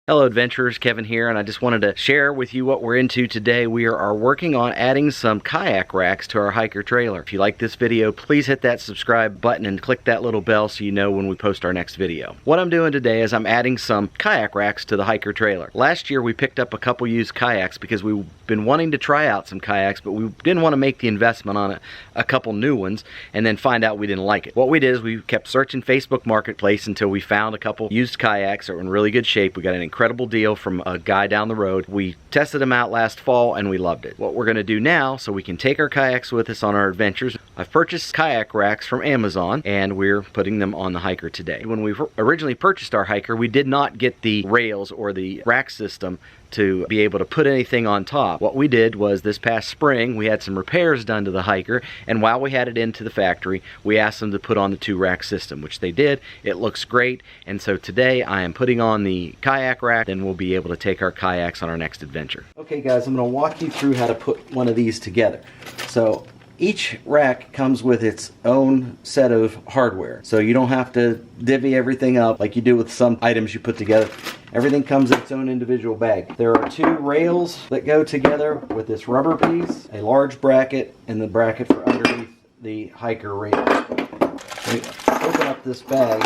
Hello adventurers, Kevin here, and I just wanted to share with you what we're into today. We are working on adding some kayak racks to our hiker trailer. If you like this video, please hit that subscribe button and click that little bell so you know when we post our next video. What I'm doing today is I'm adding some kayak racks to the hiker trailer. Last year we picked up a couple used kayaks because we've been wanting to try out some kayaks, but we didn't want to make the investment on a couple new ones and then find out we didn't like it. What we did is we kept searching Facebook Marketplace until we found a couple used kayaks that were in really good shape. We got an incredible deal from a guy down the road. We tested them out last fall and we loved it. What we're going to do now, so we can take our kayaks with us on our adventures, I've purchased kayak racks from Amazon and we're putting them on the hiker today. When we originally purchased our hiker, we did not get the rails or the rack system to be able to put anything on top. What we did was this past spring we had some repairs done to the hiker, and while we had it into the factory we asked them to put on the 2-rack system, which they did. It looks great, and so today I am putting on the kayak rack, then we'll be able to take our kayaks on our next adventure. Okay guys, I'm going to walk you through how to put one of these together. So each rack comes with its own set of hardware, so you don't have to divvy everything up like you do with some items you put together. Everything comes in its own individual bag. There are 2 rails that go together with this rubber piece, a large bracket, and the bracket for underneath the hiker rail. When you open up this bag,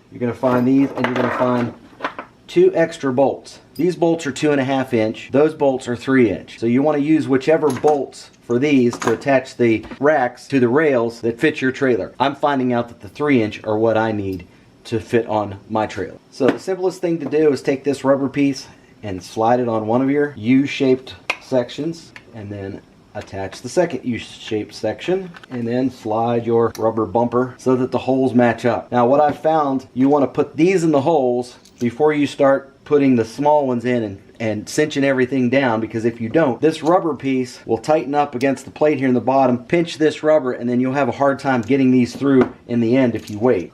you're going to find these, and you're going to find 2 extra bolts. These bolts are 2.5 inch. Those bolts are 3 inch. So you want to use whichever bolts for these to attach the racks to the rails that fit your trailer. I'm finding out that the 3 inch are what I need to fit on my trailer. So the simplest thing to do is take this rubber piece and slide it on one of your U-shaped sections, and then attach the second U-shaped section, and then slide your rubber bumper so that the holes match up. Now what I've found, you want to put these in the holes before you start putting the small ones in and cinching everything down, because if you don't, this rubber piece will tighten up against the plate here in the bottom, pinch this rubber, and then you'll have a hard time getting these through in the end if you wait.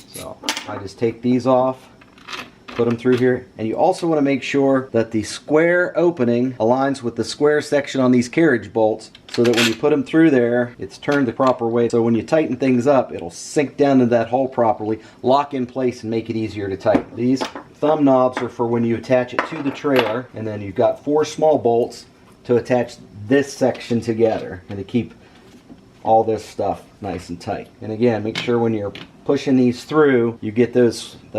So I just take these off, put them through here, and you also want to make sure that the square opening aligns with the square section on these carriage bolts, so that when you put them through there, it's turned the proper way. So when you tighten things up, it'll sink down into that hole properly, lock in place, and make it easier to tighten. These thumb knobs are for when you attach it to the trailer, and then you've got 4 small bolts to attach this section together and to keep all this stuff nice and tight. And again, make sure when you're pushing these through, you get the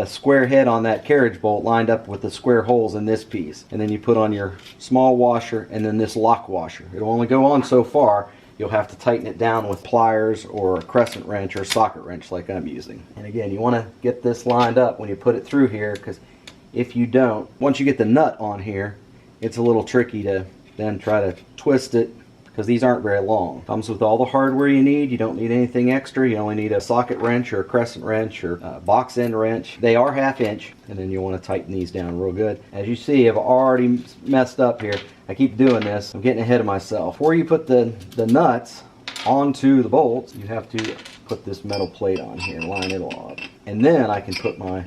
square head on that carriage bolt lined up with the square holes in this piece. And then you put on your small washer and then this lock washer. It'll only go on so far. You'll have to tighten it down with pliers or a crescent wrench or a socket wrench like I'm using. And again, you want to get this lined up when you put it through here, because if you don't, once you get the nut on here, it's a little tricky to then try to twist it, because these aren't very long. Comes with all the hardware you need. You don't need anything extra. You only need a socket wrench or a crescent wrench or a box end wrench. They are 1/2 inch, and then you want to tighten these down real good. As you see, I've already messed up here. I keep doing this. I'm getting ahead of myself. Before you put the nuts onto the bolts, you have to put this metal plate on here and line it all up. And then I can put my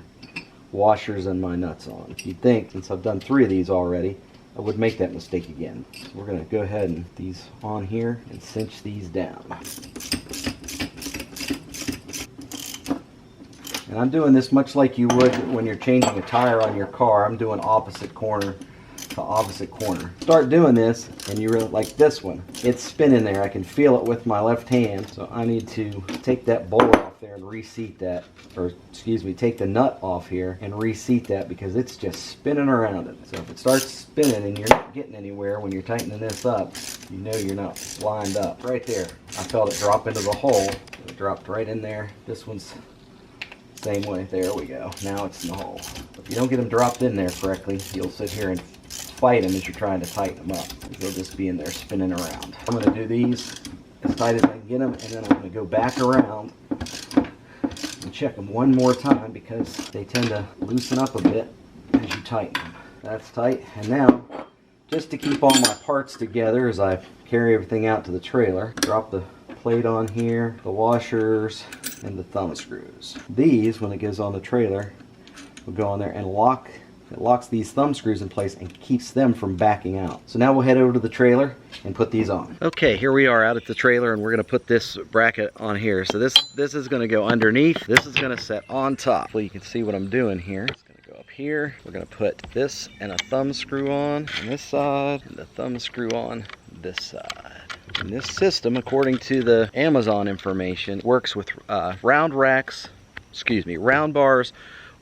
washers and my nuts on. You'd think, since I've done 3 of these already, I would make that mistake again. So we're going to go ahead and put these on here and cinch these down. And I'm doing this much like you would when you're changing a tire on your car. I'm doing opposite corner to opposite corner. Start doing this and you really like this one. It's spinning there. I can feel it with my left hand. So I need to take that bolt off there and reseat that, or excuse me, take the nut off here and reseat that, because it's just spinning around it. So if it starts spinning and you're not getting anywhere when you're tightening this up, you know you're not lined up. Right there, I felt it drop into the hole. It dropped right in there. This one's same way. There we go. Now it's in the hole. If you don't get them dropped in there correctly, you'll sit here and fight them as you're trying to tighten them up. They'll just be in there spinning around. I'm going to do these as tight as I can get them, and then I'm going to go back around and check them one more time, because they tend to loosen up a bit as you tighten them. That's tight. And now, just to keep all my parts together as I carry everything out to the trailer, drop the plate on here, the washers, and the thumb screws. These, when it goes on the trailer, will go on there and lock. It locks these thumb screws in place and keeps them from backing out. So now we'll head over to the trailer and put these on. Okay, here we are out at the trailer, and we're going to put this bracket on here. So this is going to go underneath. This is going to set on top. Well, you can see what I'm doing here. It's going to go up here. We're gonna put this and a thumb screw on this side, and the thumb screw on this side. And this system, according to the Amazon information, works with round bars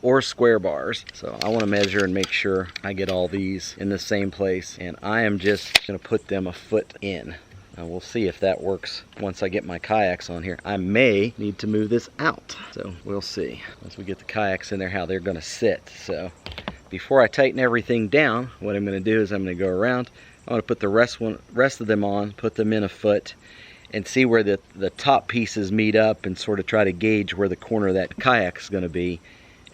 or square bars. So I want to measure and make sure I get all these in the same place, and I am just going to put them a foot in. We'll see if that works once I get my kayaks on here. I may need to move this out, so we'll see once we get the kayaks in there how they're going to sit. So before I tighten everything down, what I'm going to do is I'm going to go around. I'm going to put the rest of them on, put them in a foot, and see where the top pieces meet up, and sort of try to gauge where the corner of that kayak is going to be,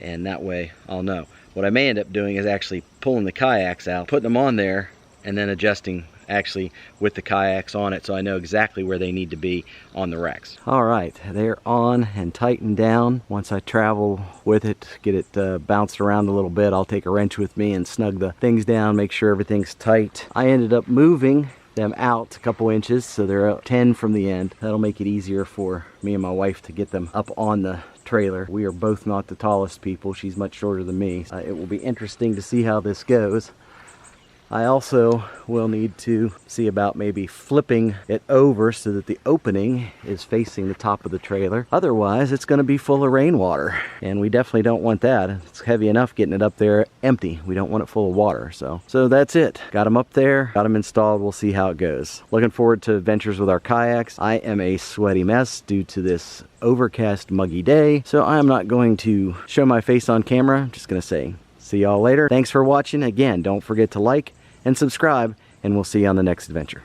and that way I'll know. What I may end up doing is actually pulling the kayaks out, putting them on there, and then adjusting actually with the kayaks on it, so I know exactly where they need to be on the racks. All right, they're on and tightened down. Once I travel with it, get it bounced around a little bit, I'll take a wrench with me and snug the things down, make sure everything's tight. I ended up moving them out a couple inches, so they're up 10 from the end. That'll make it easier for me and my wife to get them up on the trailer. We are both not the tallest people. She's much shorter than me. It will be interesting to see how this goes. I also will need to see about maybe flipping it over so that the opening is facing the top of the trailer. Otherwise, it's going to be full of rainwater, and we definitely don't want that. It's heavy enough getting it up there empty. We don't want it full of water. So that's it. Got them up there, got them installed. We'll see how it goes. Looking forward to adventures with our kayaks. I am a sweaty mess due to this overcast, muggy day, so I am not going to show my face on camera. I'm just going to say, see y'all later. Thanks for watching. Again, don't forget to like and subscribe, and we'll see you on the next adventure.